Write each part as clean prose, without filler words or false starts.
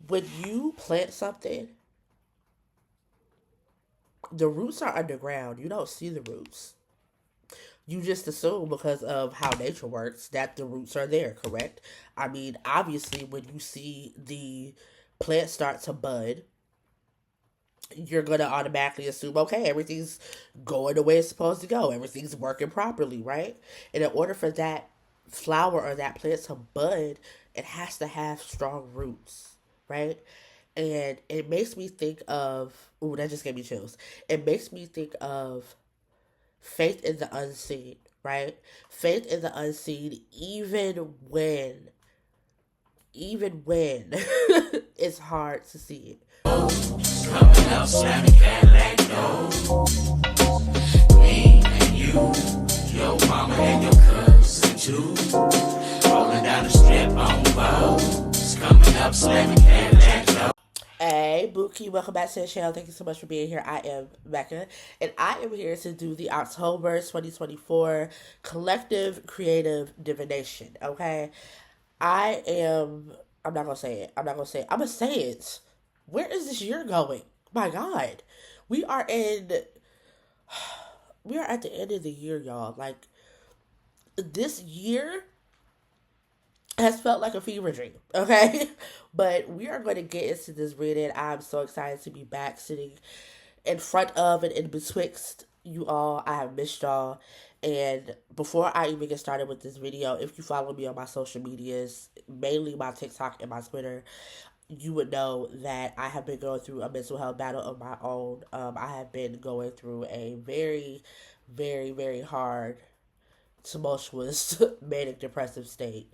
when you plant something, the roots are underground. You don't see the roots. You just assume because of how nature works that the roots are there, correct? I mean, obviously, when you see the plant start to bud, you're going to automatically assume, okay, everything's going the way it's supposed to go. Everything's working properly, right? And in order for that flower or that plant to bud, it has to have strong roots, right? And it makes me think of, ooh, that just gave me chills. It makes me think of faith in the unseen, right? Faith in the unseen, even when it's hard to see it. Coming up, slamming Cadillac doors. Me and you, your mama and your cousin too. Rolling down the strip on boats. Coming up, slamming Cadillac doors. Hey, Buki, welcome back to the channel. Thank you so much for being here. I am Becca, and I am here to do the October 2024 Collective Creative Divination, okay? I'm not gonna say it. I'm gonna say it. Where is this year going? My God. We are in, we are at the end of the year, y'all. Like, this year has felt like a fever dream, okay? But we are going to get into this reading. I'm so excited to be back sitting in front of and in betwixt you all. I have missed y'all. And before I even get started with this video, if you follow me on my social medias, mainly my TikTok and my Twitter, you would know that I have been going through a mental health battle of my own. I have been going through a very, very, very hard, tumultuous, manic depressive state.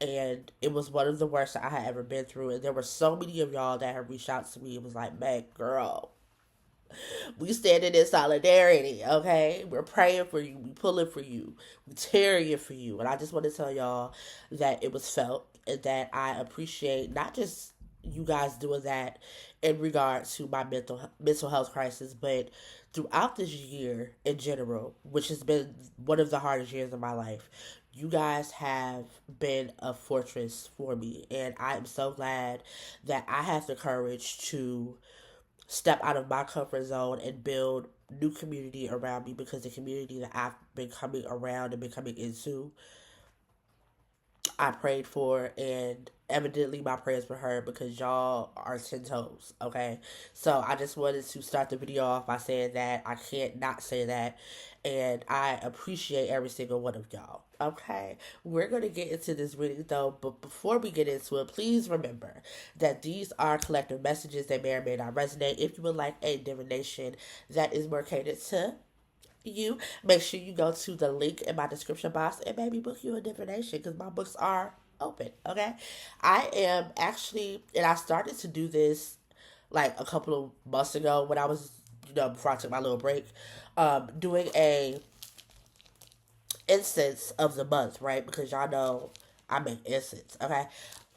And it was one of the worst that I had ever been through. And there were so many of y'all that have reached out to me and was like, Meg, girl, we standing in solidarity, okay? We're praying for you. We pulling for you. We tearing for you. And I just want to tell y'all that it was felt and that I appreciate not just you guys doing that in regards to my mental health crisis, but throughout this year in general, which has been one of the hardest years of my life. You guys have been a fortress for me, and I am so glad that I have the courage to step out of my comfort zone and build new community around me, because the community that I've been coming around and been coming into, I prayed for, and evidently my prayers were heard because y'all are 10 toes, okay? So I just wanted to start the video off by saying that. I can't not say that, and I appreciate every single one of y'all, okay? We're going to get into this reading though, but before we get into it, please remember that these are collective messages that may or may not resonate. If you would like a divination that is more catered to you, make sure you go to the link in my description box and maybe book you a divination, because my books are open, okay? I am actually, and I started to do this like a couple of months ago when I was, before I took my little break, doing a incense of the month, right? Because y'all know I make incense, okay?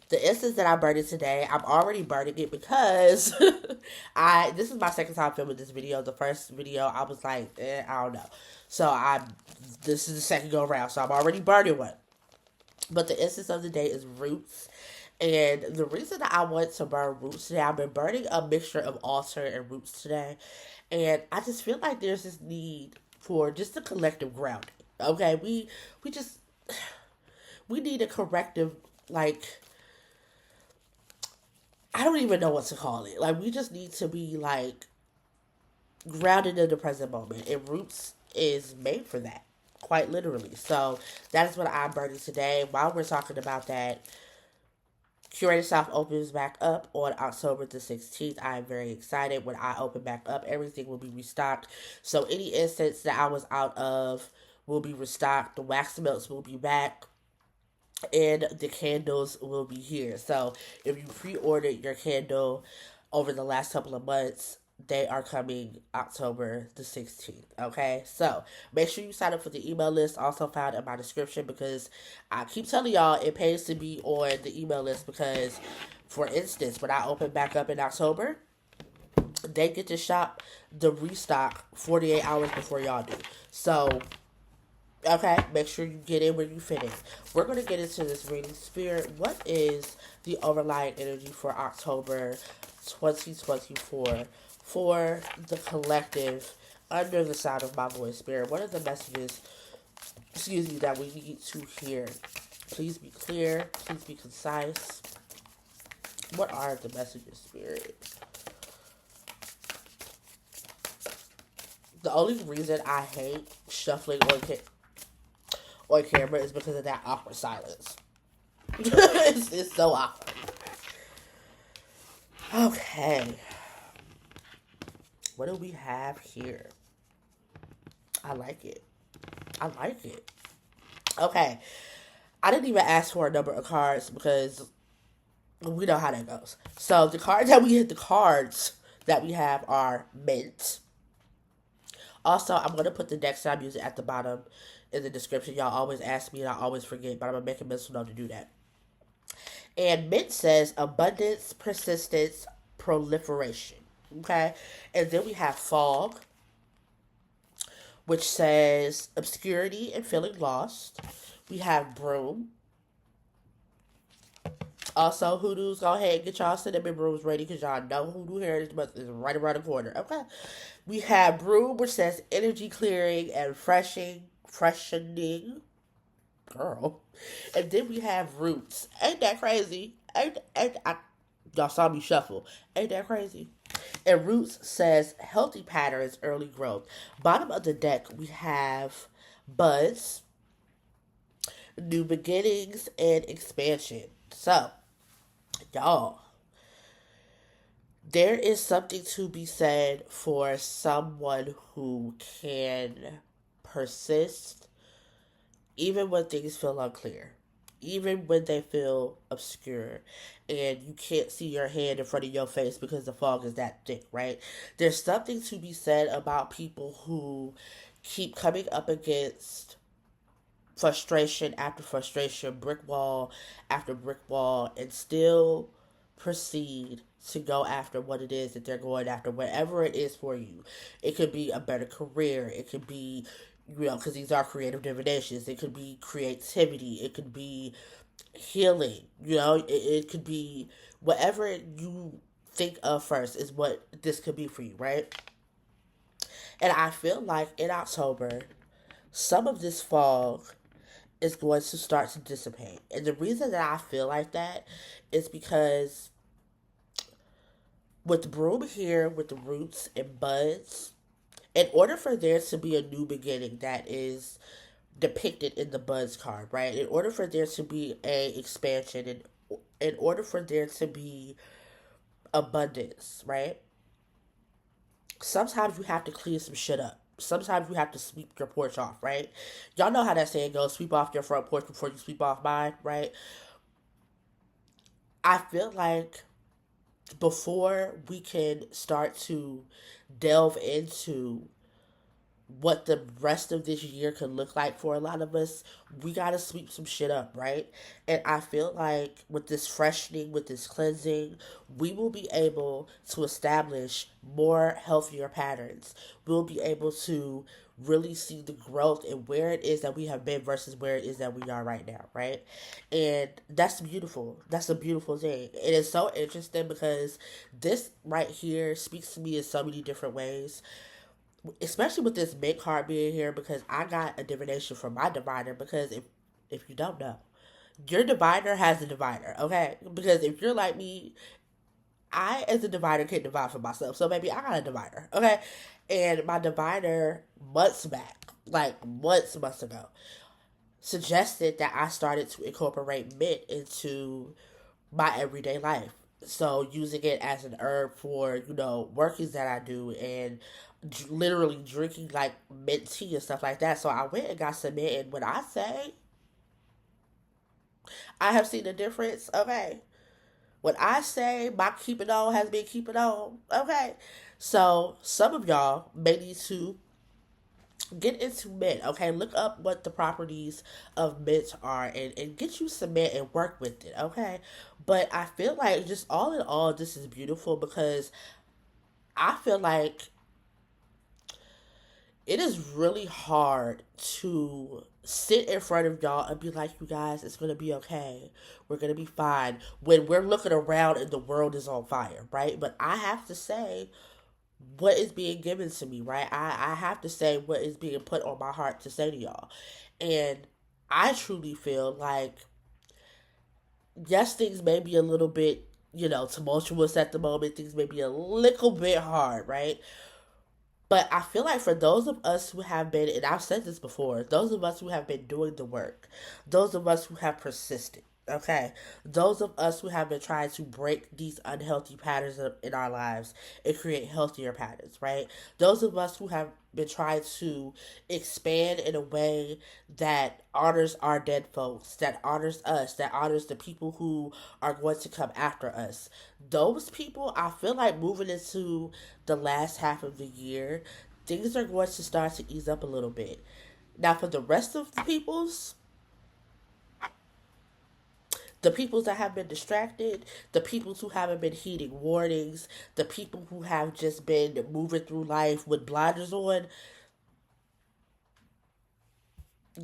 The instance that I'm burning today, I'm already burning it because this is my second time filming this video. The first video, I was like, I don't know. So this is the second go around, so I'm already burning one. But the instance of the day is roots. And the reason that I want to burn roots today, I've been burning a mixture of altar and roots today. And I just feel like there's this need for just a collective grounding. Okay, we just, we need a corrective, like, I don't even know what to call it. Like, we just need to be like grounded in the present moment. And roots is made for that, quite literally. So that is what I'm burning today. While we're talking about that, Curated South opens back up on October the 16th. I am very excited. When I open back up, everything will be restocked. So any instance that I was out of will be restocked. The wax melts will be back, and the candles will be here. So if you pre-ordered your candle over the last couple of months, they are coming October the 16th. Okay, so make sure you sign up for the email list, also found in my description, because I keep telling y'all it pays to be on the email list. Because, for instance, when I open back up in October, they get to shop the restock 48 hours before y'all do. So Okay, make sure you get in where you fit in. We're going to get into this reading. Spirit, what is the overlying energy for October 2024 for the collective under the sound of my voice? Spirit, what are the messages, excuse me, that we need to hear? Please be clear, please be concise. What are the messages, Spirit? The only reason I hate shuffling on camera is because of that awkward silence. It's so awkward. Okay. What do we have here? I like it. I like it. Okay. I didn't even ask for a number of cards because we know how that goes. So the cards that we have are mint. Also, I'm gonna put the decks that I'm using at the bottom in the description. Y'all always ask me and I always forget, but I'm gonna make a mental note to do that. And mint says abundance, persistence, proliferation. Okay. And then we have fog, which says obscurity and feeling lost. We have broom. Also, hoodoos, go ahead and get y'all cinnamon brooms ready because y'all know Hoodoo Heritage Month is right around the corner. Okay. We have broom, which says energy clearing and freshening. Girl. And then we have roots. Ain't that crazy? Y'all saw me shuffle. Ain't that crazy? And roots says healthy patterns, early growth. Bottom of the deck, we have buds, new beginnings, and expansion. So, y'all, there is something to be said for someone who can persist even when things feel unclear, even when they feel obscure, and you can't see your hand in front of your face because the fog is that thick, right? There's something to be said about people who keep coming up against frustration after frustration, brick wall after brick wall, and still proceed to go after what it is that they're going after, whatever it is for you. It could be a better career. It could be, because these are creative divinations. It could be creativity. It could be healing. It could be whatever you think of first is what this could be for you, right? And I feel like in October, some of this fog is going to start to dissipate. And the reason that I feel like that is because with broom here, with the roots and buds, in order for there to be a new beginning that is depicted in the buds card, right? In order for there to be a expansion, and in order for there to be abundance, right? Sometimes you have to clean some shit up. Sometimes you have to sweep your porch off, right? Y'all know how that saying goes, sweep off your front porch before you sweep off mine, right? I feel like before we can start to delve into what the rest of this year could look like for a lot of us, we gotta sweep some shit up, right? And I feel like with this freshening, with this cleansing, we will be able to establish more healthier patterns. We'll be able to really see the growth and where it is that we have been versus where it is that we are right now, right? And that's beautiful. That's a beautiful thing. It is so interesting because this right here speaks to me in so many different ways, especially with this big card being here, because I got a divination from my diviner. Because if you don't know, your diviner has a diviner, okay? Because if you're like me, I as a diviner can't divine for myself, so maybe I got a diviner, okay? And my diviner months back, like months ago, suggested that I started to incorporate mint into my everyday life. So using it as an herb for, workings that I do, and literally drinking like mint tea and stuff like that. So I went and got some mint, and when I say I have seen a difference, okay. When I say my keeping on has been keeping on, okay. So some of y'all may need to get into mint, okay? Look up what the properties of mint are, and get you some mint and work with it, okay? But I feel like just all in all, this is beautiful because I feel like it is really hard to sit in front of y'all and be like, you guys, it's gonna be okay. We're gonna be fine. When we're looking around and the world is on fire, right? But I have to say what is being given to me, right? I have to say what is being put on my heart to say to y'all. And I truly feel like, yes, things may be a little bit, tumultuous at the moment. Things may be a little bit hard, right? But I feel like for those of us who have been, and I've said this before, those of us who have been doing the work, those of us who have persisted, okay, those of us who have been trying to break these unhealthy patterns in our lives and create healthier patterns, right? Those of us who have been trying to expand in a way that honors our dead folks, that honors us, that honors the people who are going to come after us. Those people, I feel like moving into the last half of the year, things are going to start to ease up a little bit. Now, for the peoples that have been distracted, the peoples who haven't been heeding warnings, the people who have just been moving through life with blinders on,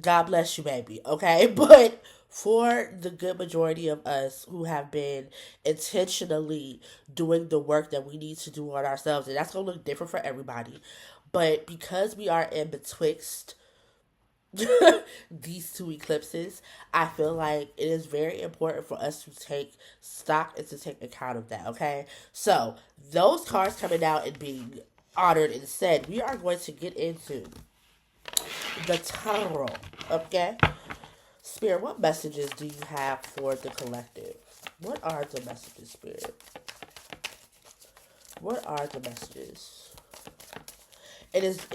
God bless you, baby, okay? But for the good majority of us who have been intentionally doing the work that we need to do on ourselves, and that's going to look different for everybody, but because we are in betwixt these two eclipses, I feel like it is very important for us to take stock and to take account of that, okay? So, those cards coming out and being honored and said, we are going to get into the tarot, okay? Spirit, what messages do you have for the collective? What are the messages, Spirit? What are the messages? It is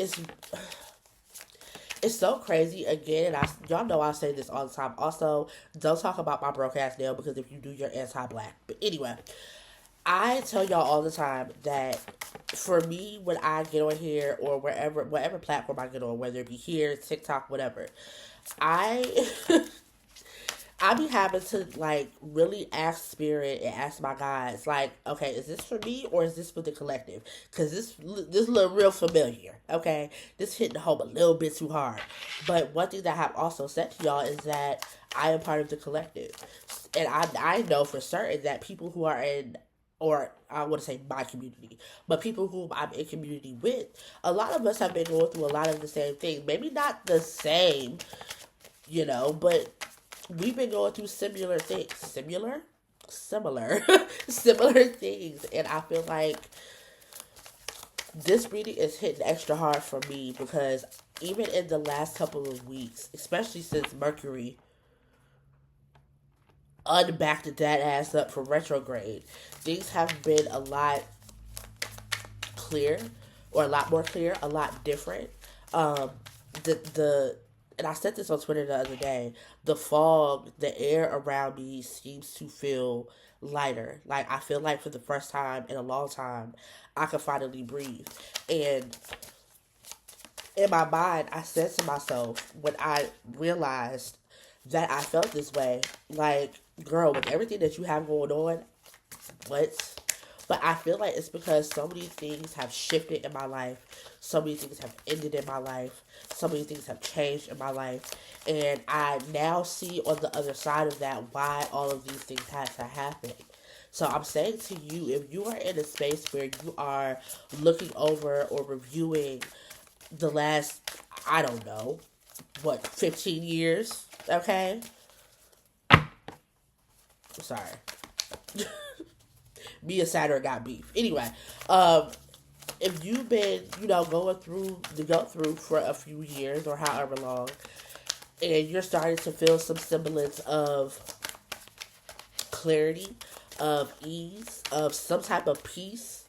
it's so crazy again, and y'all know I say this all the time. Also, don't talk about my broke ass nail because if you do, you're anti-black. But anyway, I tell y'all all the time that for me, when I get on here or whatever platform I get on, whether it be here, TikTok, whatever, I I be having to like really ask spirit and ask my guides, like, okay, is this for me or is this for the collective? Because this look real familiar. Okay, this hitting home a little bit too hard. But one thing that I have also said to y'all is that I am part of the collective, and I know for certain that people who are in, or I want to say my community, but people whom I'm in community with, a lot of us have been going through a lot of the same things. Maybe not the same, but we've been going through similar things. Similar, similar things. And I feel like this reading is hitting extra hard for me because even in the last couple of weeks, especially since Mercury unbacked that ass up for retrograde, things have been a lot clear, or a lot more clear, a lot different. Um, the and I said this on Twitter the other day. The fog, the air around me seems to feel lighter. Like I feel like for the first time in a long time, I can finally breathe. And in my mind, I said to myself when I realized that I felt this way, like, girl, with everything that you have going on, what? But I feel like it's because so many things have shifted in my life. So many things have ended in my life. So many things have changed in my life. And I now see on the other side of that why all of these things had to happen. So I'm saying to you, if you are in a space where you are looking over or reviewing the last, I don't know, 15 years, okay? Sorry. Me and Saturn got beef. Anyway, if you've been, go through for a few years or however long, and you're starting to feel some semblance of clarity, of ease, of some type of peace,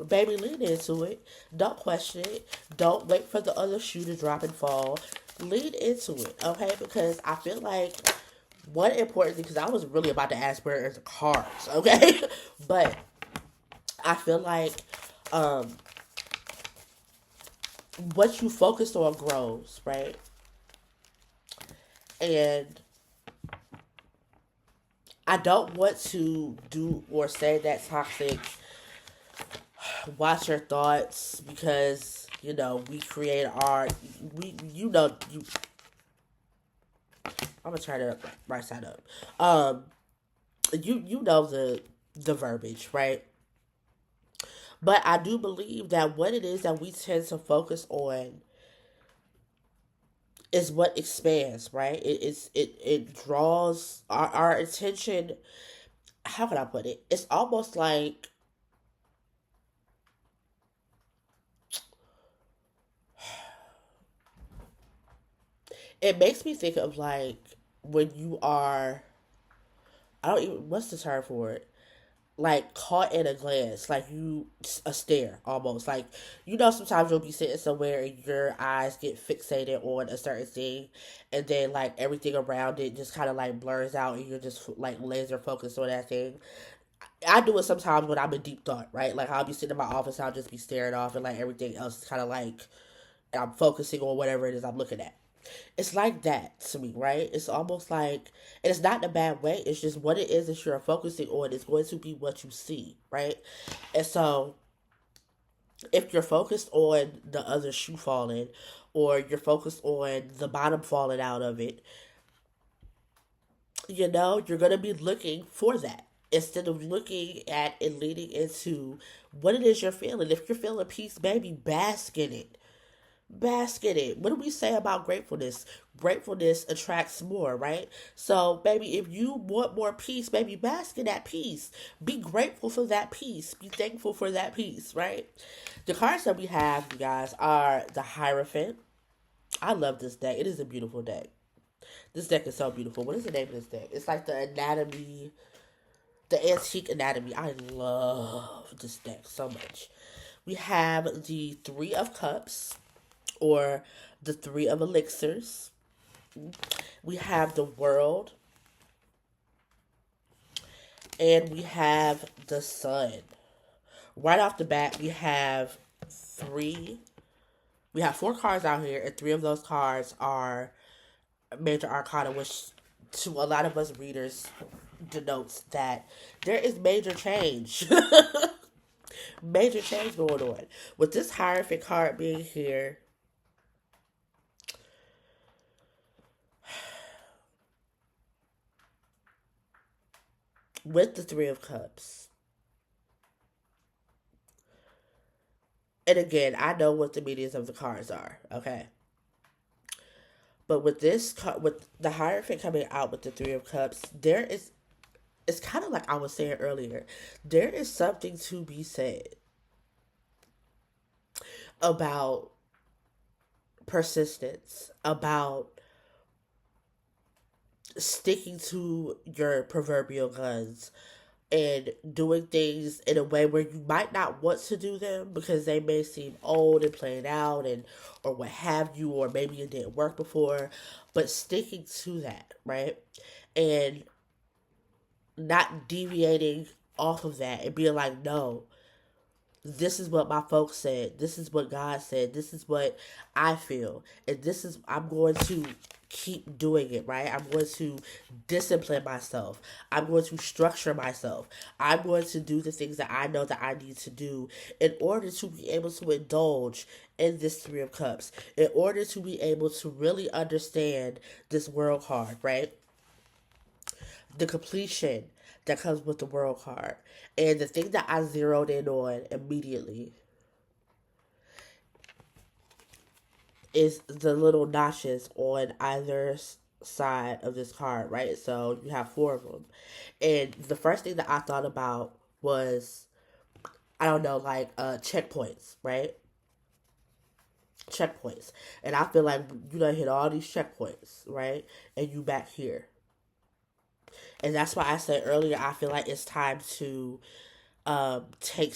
baby, lean into it. Don't question it. Don't wait for the other shoe to drop and fall. Lean into it, okay? Because I feel like one important thing, because I was really about to ask where are the cards, okay? But I feel like what you focus on grows, right? And I don't want to do or say that toxic watch your thoughts because we create art. You I'm gonna turn it right side up. Um, you know the verbiage, right? But I do believe that what it is that we tend to focus on is what expands, right? It draws our attention. How can I put it? It's almost like it makes me think of like when you are, I don't even, what's the term for it? Like caught in a glance, like you, a stare almost. Like, sometimes you'll be sitting somewhere and your eyes get fixated on a certain thing, and then like everything around it just kind of like blurs out, and you're just like laser focused on that thing. I do it sometimes when I'm in deep thought, right? Like I'll be sitting in my office, I'll just be staring off, and like everything else is kind of like I'm focusing on whatever it is I'm looking at. It's like that to me, right? It's almost like, and it's not in a bad way. It's just what it is that you're focusing on is going to be what you see, right? And so, if you're focused on the other shoe falling, or you're focused on the bottom falling out of it, you're gonna be looking for that instead of looking at and leading into what it is you're feeling. If you're feeling peace, baby, bask in it. Bask in it. What do we say about gratefulness? Gratefulness attracts more, right? So, baby, if you want more peace, baby, bask in that peace. Be grateful for that peace. Be thankful for that peace, right? The cards that we have, you guys, are the Hierophant. I love this deck. It is a beautiful deck. This deck is so beautiful. What is the name of this deck? It's like the anatomy, the antique anatomy. I love this deck so much. We have the Three of Cups, or the Three of Elixirs. We have the World, and we have the Sun. Right off the bat, three. We have four cards out here, and three of those cards are major arcana, which to a lot of us readers denotes that there is major change. Major change going on. With this Hierophant card being here, with the Three of Cups. And again, I know what the meanings of the cards are, okay? But with with the Hierophant coming out with the Three of Cups, it's kind of like I was saying earlier, there is something to be said about persistence, about sticking to your proverbial guns, and doing things in a way where you might not want to do them because they may seem old and played out, and or what have you, or maybe it didn't work before, but sticking to that, right? And not deviating off of that and being like, no, this is what my folks said, this is what God said, this is what I feel, and I'm going to keep doing it, right? I'm going to discipline myself, I'm going to structure myself, I'm going to do the things that I know that I need to do in order to be able to indulge in this Three of Cups, in order to be able to really understand this world card, right? The completion that comes with the world card. And the thing that I zeroed in on immediately is the little notches on either side of this card, right? So you have four of them. And the first thing that I thought about was, I don't know, like checkpoints, right? Checkpoints. And I feel like you done hit all these checkpoints, right? And you back here. And that's why I said earlier, I feel like it's time to take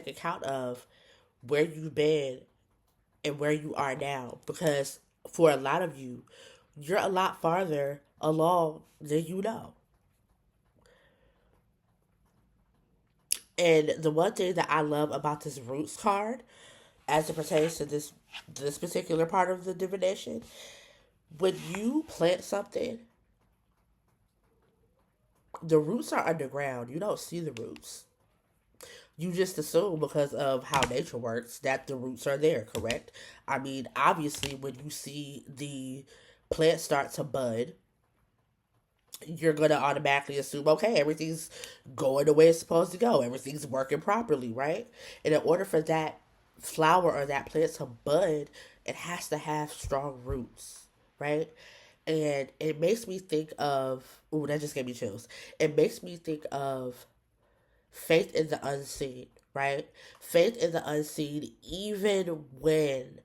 account of where you've been and where you are now. Because for a lot of you, you're a lot farther along than you know. And the one thing that I love about this Roots card, as it pertains to this particular part of the divination, when you plant something, the roots are underground. You don't see the roots. You just assume because of how nature works that the roots are there, correct? I mean, obviously, when you see the plants start to bud, you're going to automatically assume, okay, everything's going the way it's supposed to go. Everything's working properly, right? And in order for that flower or that plant to bud, it has to have strong roots, right? And it makes me think of, ooh, that just gave me chills. It makes me think of faith in the unseen, right? Faith in the unseen, even when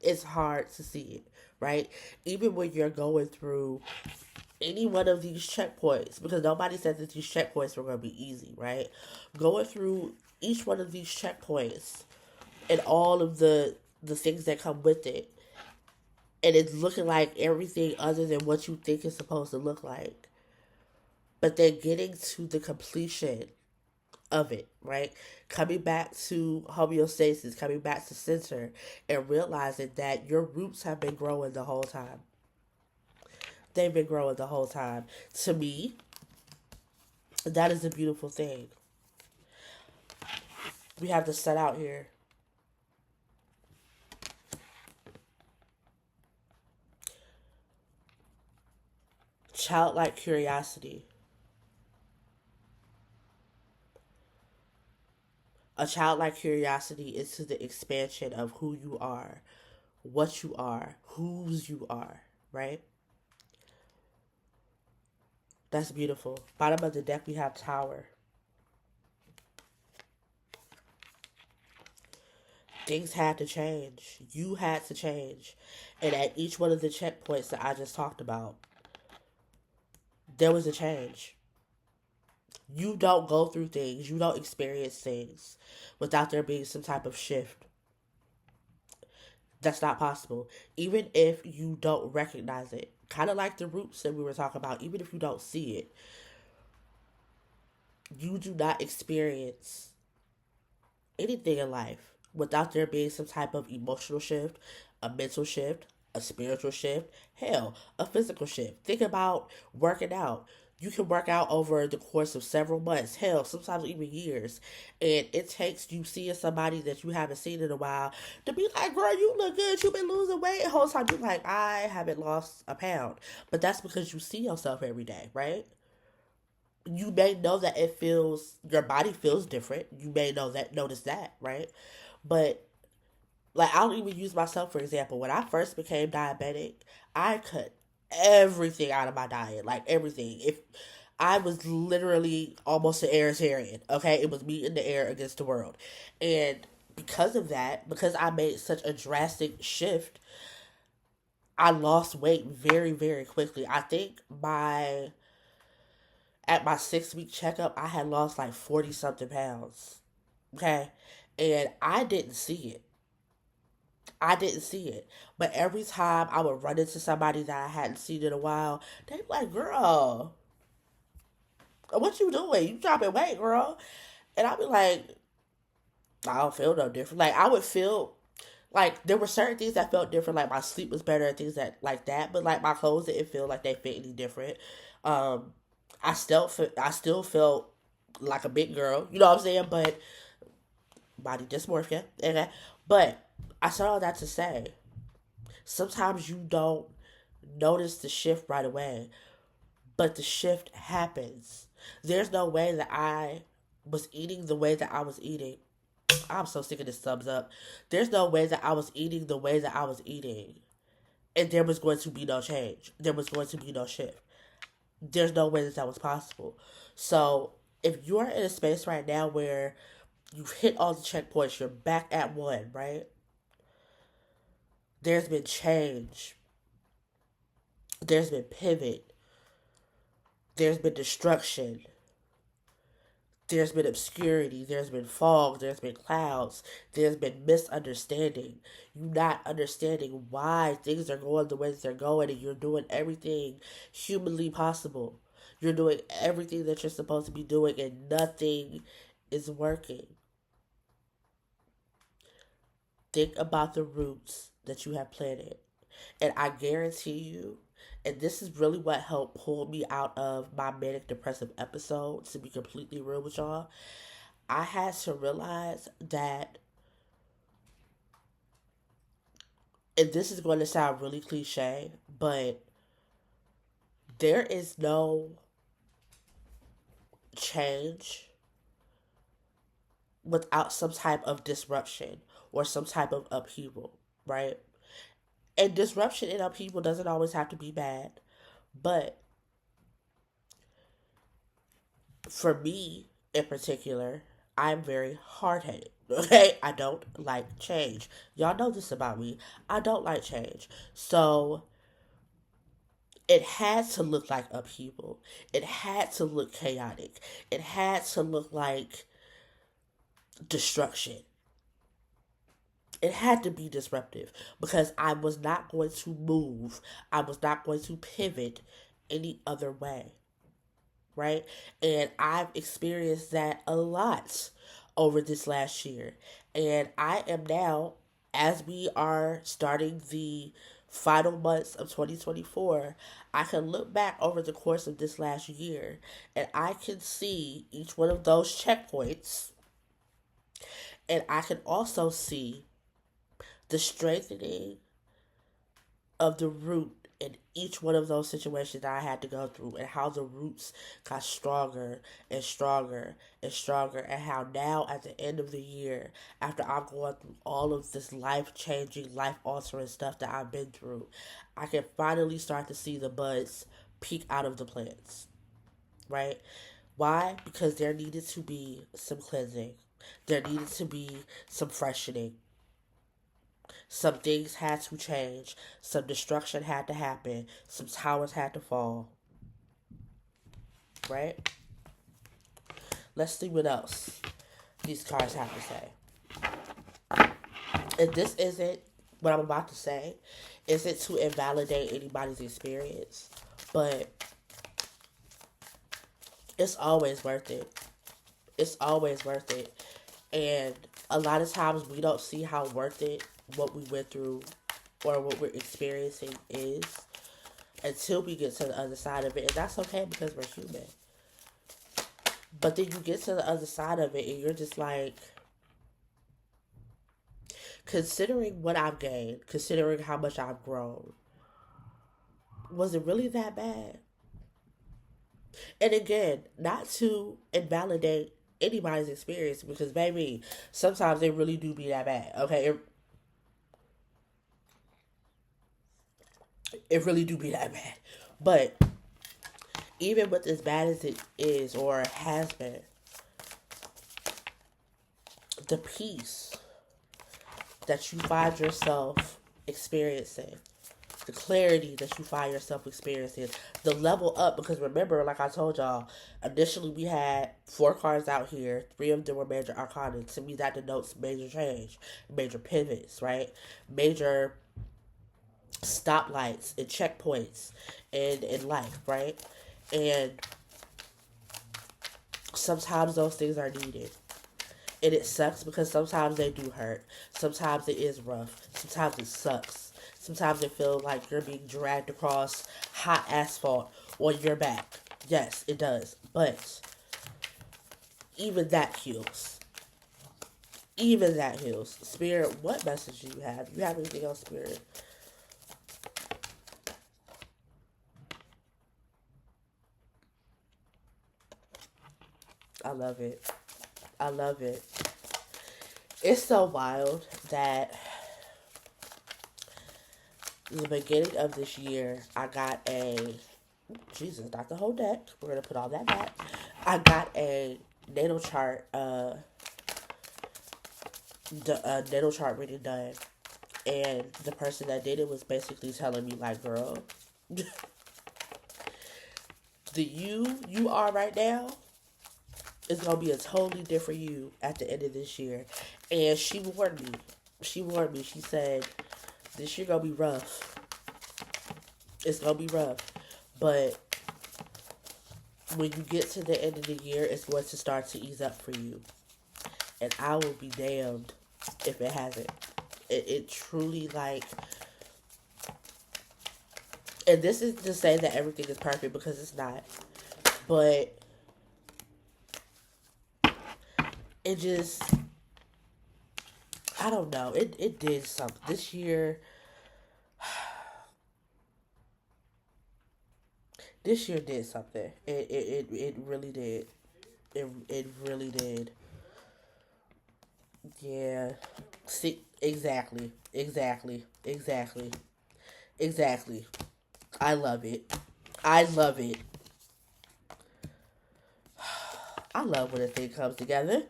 it's hard to see it, right? Even when you're going through any one of these checkpoints, because nobody said that these checkpoints were going to be easy, right? Going through each one of these checkpoints and all of the things that come with it, and it's looking like everything other than what you think it's supposed to look like, but then getting to the completion of it, right? Coming back to homeostasis, coming back to center, and realizing that your roots have been growing the whole time. They've been growing the whole time. To me, that is a beautiful thing. We have to set out here. Childlike curiosity. A childlike curiosity is to the expansion of who you are, what you are, whose you are, right? That's beautiful. Bottom of the deck, we have Tower. Things had to change. You had to change. And at each one of the checkpoints that I just talked about, there was a change. You don't go through things, you don't experience things without there being some type of shift. That's not possible. Even if you don't recognize it. Kind of like the roots that we were talking about, even if you don't see it, you do not experience anything in life without there being some type of emotional shift, a mental shift, a spiritual shift, hell, a physical shift. Think about working out. You can work out over the course of several months, hell, sometimes even years. And it takes you seeing somebody that you haven't seen in a while to be like, girl, you look good. You've been losing weight. The whole time you're like, I haven't lost a pound. But that's because you see yourself every day, right? You may know that your body feels different. You may notice that, right? But like, I'll even use myself for example. When I first became diabetic, I cut everything out of my diet, like everything. If I was literally almost an airtarian, okay, it was me in the air against the world, and because of that, because I made such a drastic shift, I lost weight very, very quickly. I think my at my 6 week checkup, I had lost like 40 something pounds. Okay. And I didn't see it. I didn't see it. But every time I would run into somebody that I hadn't seen in a while, they'd be like, girl, what you doing? You dropping weight, girl. And I'd be like, I don't feel no different. Like, I would feel like there were certain things that felt different, like my sleep was better and things that like that, but like my clothes didn't feel like they fit any different. Um, I still felt like a big girl, you know what I'm saying? But body dysmorphia, okay. But I said all that to say, sometimes you don't notice the shift right away, but the shift happens. There's no way that I was eating the way that I was eating. I'm so sick of this thumbs up. There's no way that I was eating the way that I was eating, and there was going to be no change. There was going to be no shift. There's no way that was possible. So if you're in a space right now where you've hit all the checkpoints, you're back at one, right? There's been change. There's been pivot. There's been destruction. There's been obscurity, there's been fog, there's been clouds, there's been misunderstanding. You not understanding why things are going the way that they're going, and you're doing everything humanly possible. You're doing everything that you're supposed to be doing, and nothing is working. Think about the roots that you have planted. And I guarantee you, and this is really what helped pull me out of my manic depressive episode, to be completely real with y'all. I had to realize that and this is going to sound really cliche, but there is no change without some type of disruption or some type of upheaval, right? And disruption and upheaval doesn't always have to be bad, but for me in particular, I'm very hard headed. Okay, I don't like change. Y'all know this about me. I don't like change. So it had to look like upheaval. It had to look chaotic. It had to look like destruction. It had to be disruptive because I was not going to move. I was not going to pivot any other way, right? And I've experienced that a lot over this last year. And I am now, as we are starting the final months of 2024, I can look back over the course of this last year and I can see each one of those checkpoints. And I can also see the strengthening of the root in each one of those situations that I had to go through, and how the roots got stronger and stronger and stronger, and how now at the end of the year, after I'm going through all of this life changing, life altering stuff that I've been through, I can finally start to see the buds peek out of the plants, right? Why? Because there needed to be some cleansing. There needed to be some freshening. Some things had to change. Some destruction had to happen. Some towers had to fall. Right? Let's see what else these cards have to say. And this isn't what I'm about to say, isn't to invalidate anybody's experience, but it's always worth it. It's always worth it. And a lot of times we don't see how worth it what we went through or what we're experiencing is until we get to the other side of it. And that's okay because we're human. But then you get to the other side of it and you're just like, considering what I've gained, considering how much I've grown, was it really that bad? And again, not to invalidate anybody's experience because, baby, sometimes they really do be that bad. Okay, it really do be that bad. But even with as bad as it is or has been, the peace that you find yourself experiencing, the clarity that you find yourself experiencing, the level up. Because remember, like I told y'all, initially we had 4 cards out here. 3 of them were major arcana. To me, that denotes major change, major pivots, right? Major stoplights and checkpoints in life, right? And sometimes those things are needed. And it sucks because sometimes they do hurt. Sometimes it is rough. Sometimes it sucks. Sometimes it feels like you're being dragged across hot asphalt on your back. Yes, it does. But even that heals. Even that heals. Spirit, what message do you have? Do you have anything else, Spirit? I love it. I love it. It's so wild that the beginning of this year, I got a Jesus, not the whole deck. We're gonna put all that back. I got a natal chart, natal chart reading done, and the person that did it was basically telling me like, "Girl, the you are right now is gonna be a totally different you at the end of this year." And she warned me. She warned me. She said, "This year gonna be rough. It's gonna be rough, but when you get to the end of the year, it's going to start to ease up for you." And I will be damned if it hasn't. It truly, like, and this is to say that everything is perfect because it's not, but it just, I don't know, it did something this year. This year did something. It really did. It really did. Yeah. See, exactly. I love it. I love it. I love when a thing comes together.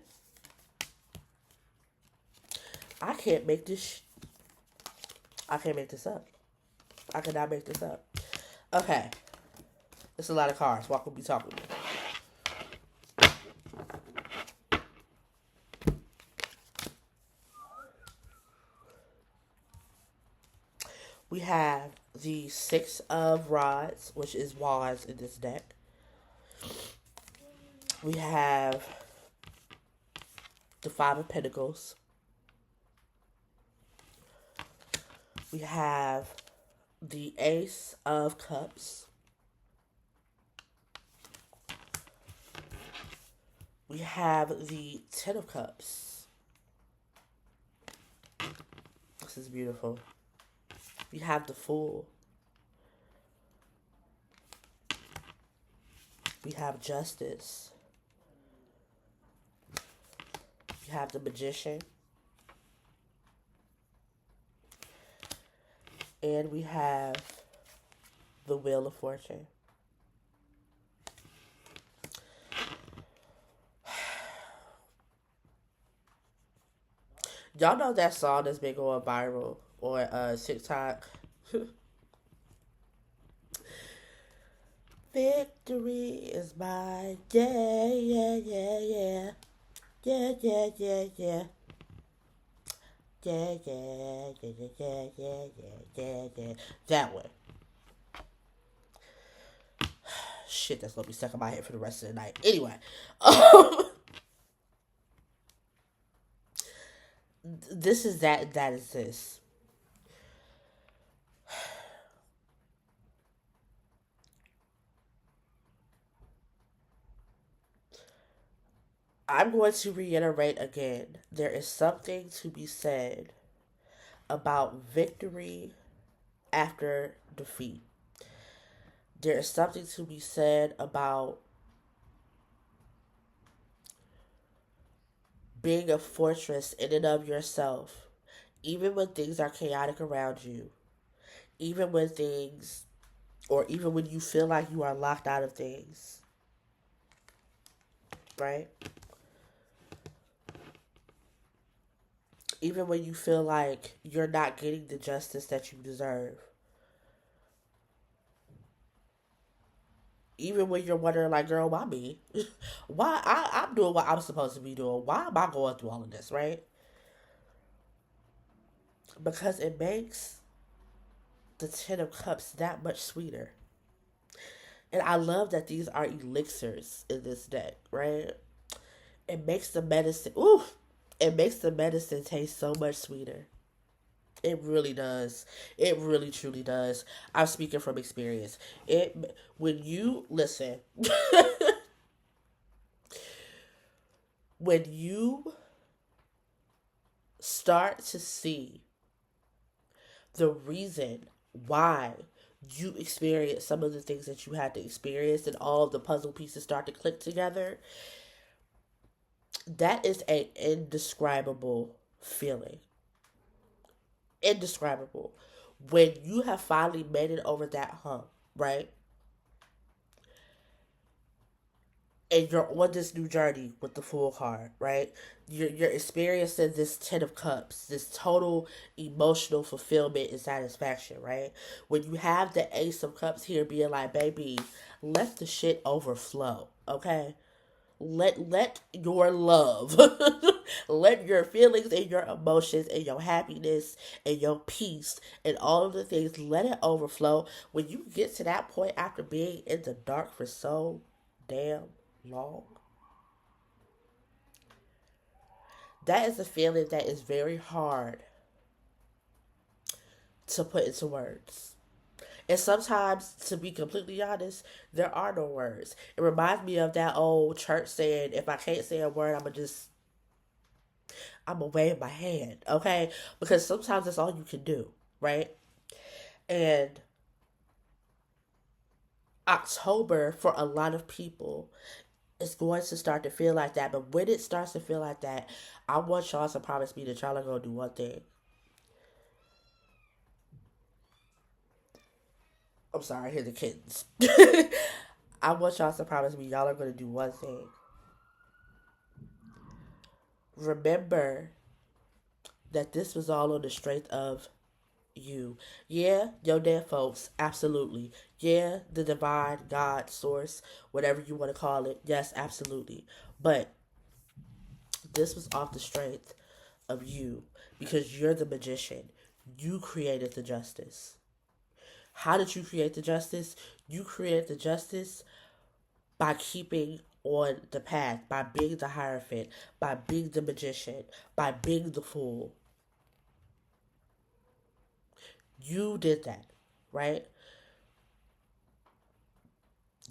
I can't make this. I can't make this up. I cannot make this up. Okay, it's a lot of cars. What could be talking about? We have the Six of Rods, which is wands in this deck. We have the Five of Pentacles. We have the Ace of Cups. We have the Ten of Cups. This is beautiful. We have the Fool. We have Justice. We have the Magician. And we have the Wheel of Fortune. Y'all know that song that's been going viral on TikTok? Victory is mine. Yeah, yeah, yeah, yeah. Yeah, yeah, yeah, yeah. Yeah, yeah, yeah, yeah, yeah, yeah, yeah, yeah. That one. Shit, that's gonna be stuck in my head for the rest of the night. Anyway, this is that. That is this. I'm going to reiterate again. There is something to be said about victory after defeat. There is something to be said about being a fortress in and of yourself, even when things are chaotic around you, even when things, or even when you feel like you are locked out of things, right? Even when you feel like you're not getting the justice that you deserve. Even when you're wondering, like, girl, why me? Why I'm doing what I'm supposed to be doing? Why am I going through all of this, right? Because it makes the Ten of Cups that much sweeter. And I love that these are elixirs in this deck, right? It makes the medicine, ooh, it makes the medicine taste so much sweeter. It really does. It really truly does. I'm speaking from experience. It when you listen, when you start to see the reason why you experience some of the things that you had to experience and all of the puzzle pieces start to click together, that is an indescribable feeling. Indescribable. When you have finally made it over that hump, right? And you're on this new journey with the Fool card, right? You're experiencing this Ten of Cups, this total emotional fulfillment and satisfaction, right? When you have the Ace of Cups here being like, baby, let the shit overflow, okay? Let your love, let your feelings and your emotions and your happiness and your peace and all of the things, let it overflow. When you get to that point after being in the dark for so damn long, that is a feeling that is very hard to put into words. And sometimes, to be completely honest, there are no words. It reminds me of that old church saying, if I can't say a word, I'm gonna wave my hand, okay? Because sometimes that's all you can do, right? And October for a lot of people is going to start to feel like that. But when it starts to feel like that, I want y'all to promise me that y'all are going to do one thing. I'm sorry, hear the kittens. I want y'all to promise me y'all are going to do one thing. Remember that this was all on the strength of you. Yeah, your dead folks, absolutely. Yeah, the divine, God, source, whatever you want to call it. Yes, absolutely. But this was off the strength of you because you're the magician. You created the justice. How did you create the justice? You created the justice by keeping on the path, by being the hierophant, by being the magician, by being the fool. You did that, right?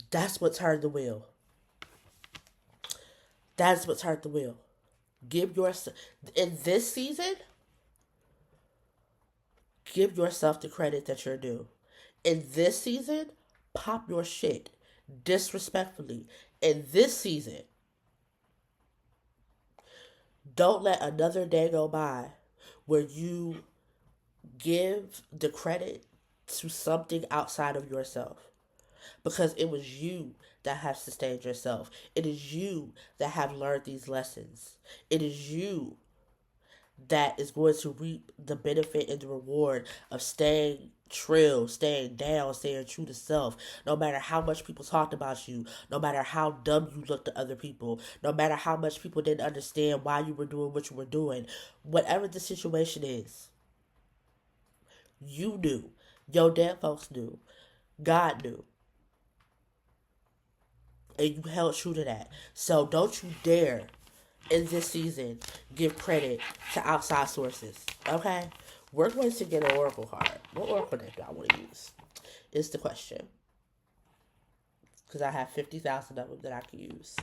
That's what turned the wheel. That's what turned the wheel. Give yourself, in this season, give yourself the credit that you're due. In this season, pop your shit disrespectfully. In this season, don't let another day go by where you give the credit to something outside of yourself. Because it was you that have sustained yourself. It is you that have learned these lessons. It is you that is going to reap the benefit and the reward of staying trill, staying down, staying true to self. No matter how much people talked about you, no matter how dumb you looked to other people, no matter how much people didn't understand why you were doing what you were doing, whatever the situation is, you knew. Your dead folks knew. God knew. And you held true to that. So don't you dare in this season give credit to outside sources. Okay? We're going to get an oracle card. What oracle deck do I want to use? Is the question. Because I have 50,000 of them that I can use.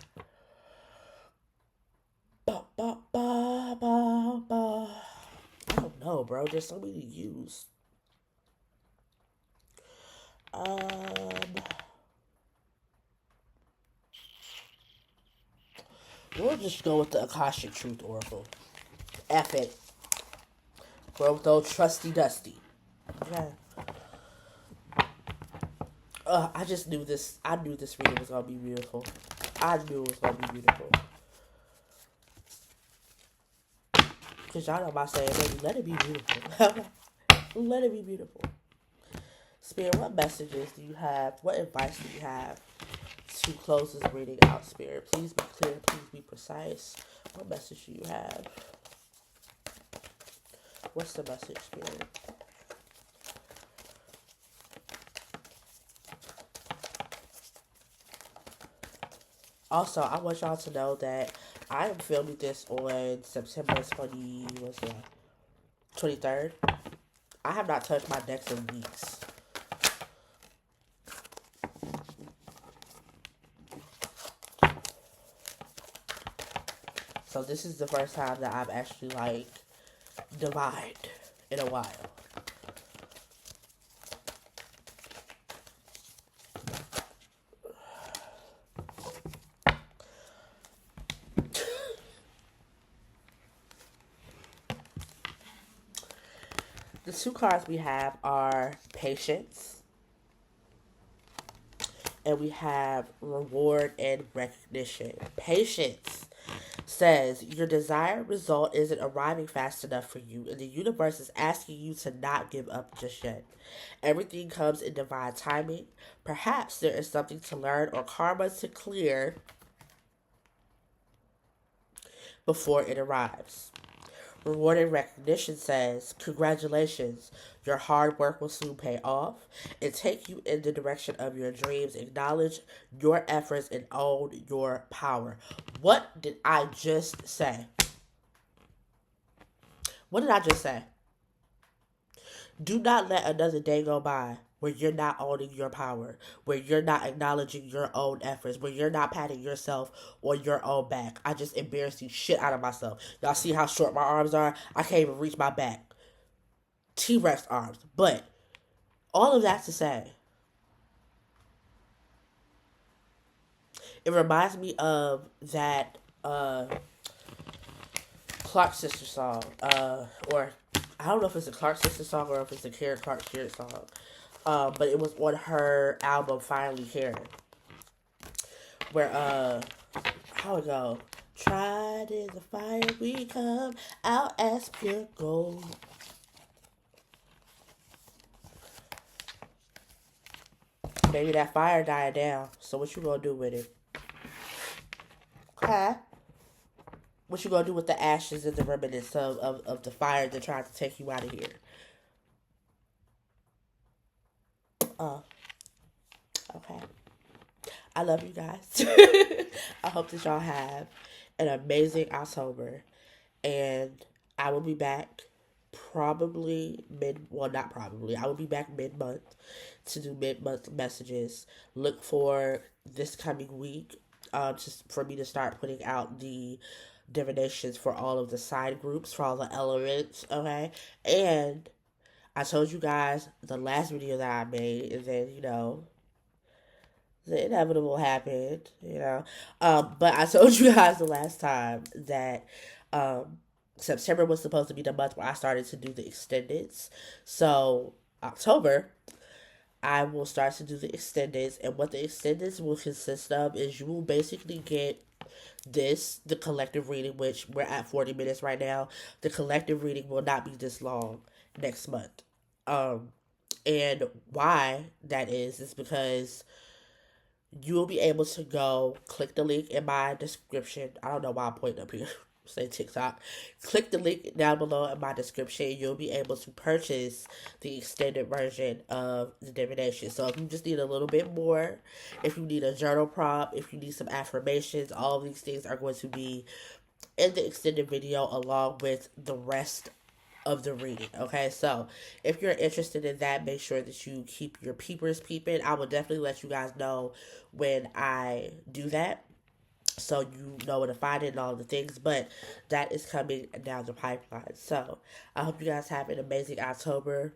Ba, ba, ba, ba, ba. I don't know, bro. There's so many to use. We'll just go with the Akashic Truth Oracle. F it. Go with those trusty dusty. Okay. I just knew this. I knew this reading was gonna be beautiful. I knew it was gonna be beautiful. Cause y'all know my saying, baby, let it be beautiful. Let it be beautiful. Spirit, what messages do you have? What advice do you have to close this reading out, Spirit? Please be clear. Please be precise. What message do you have? What's the message, Spirit? Also, I want y'all to know that I am filming this on September 23rd. I have not touched my decks in weeks. So this is the first time that I've actually like divined in a while. The two cards we have are patience and we have reward and recognition. Patience says your desired result isn't arriving fast enough for you, and the universe is asking you to not give up just yet. Everything comes in divine timing. Perhaps there is something to learn or karma to clear before it arrives. Reward and recognition says, congratulations, your hard work will soon pay off and take you in the direction of your dreams. Acknowledge your efforts and own your power. What did I just say? What did I just say? Do not let another day go by where you're not owning your power, where you're not acknowledging your own efforts, where you're not patting yourself on your own back. I just embarrassed the shit out of myself. Y'all see how short my arms are? I can't even reach my back. T-Rex arms. But all of that to say, It reminds me of that Clark Sister song, or I don't know if it's a Clark Sister song or if it's a Karen Clark Sheard song, but it was on her album Finally Karen, where how it go? Tried in the fire, we come out as pure gold. Maybe that fire died down. So what you gonna do with it? Huh? What you gonna do with the ashes and the remnants of the fire that tried to take you out of here? Uh, okay. I love you guys. I hope that y'all have an amazing October. And I will be back probably not probably, I will be back mid month to do mid month messages. Look for this coming week, just for me to start putting out the divinations for all of the side groups, for all the elements, okay? And I told you guys the last video that I made, and then, the inevitable happened, But I told you guys the last time that September was supposed to be the month where I started to do the extendeds. So October, I will start to do the extendeds, and what the extendeds will consist of is you will basically get the collective reading, which we're at 40 minutes right now. The collective reading will not be this long next month. And why that is because you will be able to go click the link in my description. I don't know why I'm pointing up here. Say TikTok. Click the link down below in my description. You'll be able to purchase the extended version of the divination. So if you just need a little bit more, if you need a journal prompt, if you need some affirmations, all of these things are going to be in the extended video along with the rest of the reading. Okay, so if you're interested in that, make sure that you keep your peepers peeping. I will definitely let you guys know when I do that, so you know where to find it and all the things. But that is coming down the pipeline. So I hope you guys have an amazing October.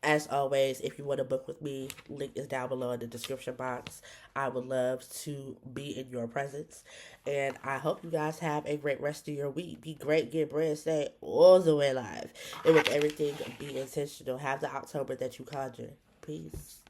As always, if you want to book with me, link is down below in the description box. I would love to be in your presence. And I hope you guys have a great rest of your week. Be great, get bread, stay all the way live. And with everything, be intentional. Have the October that you conjure. Peace.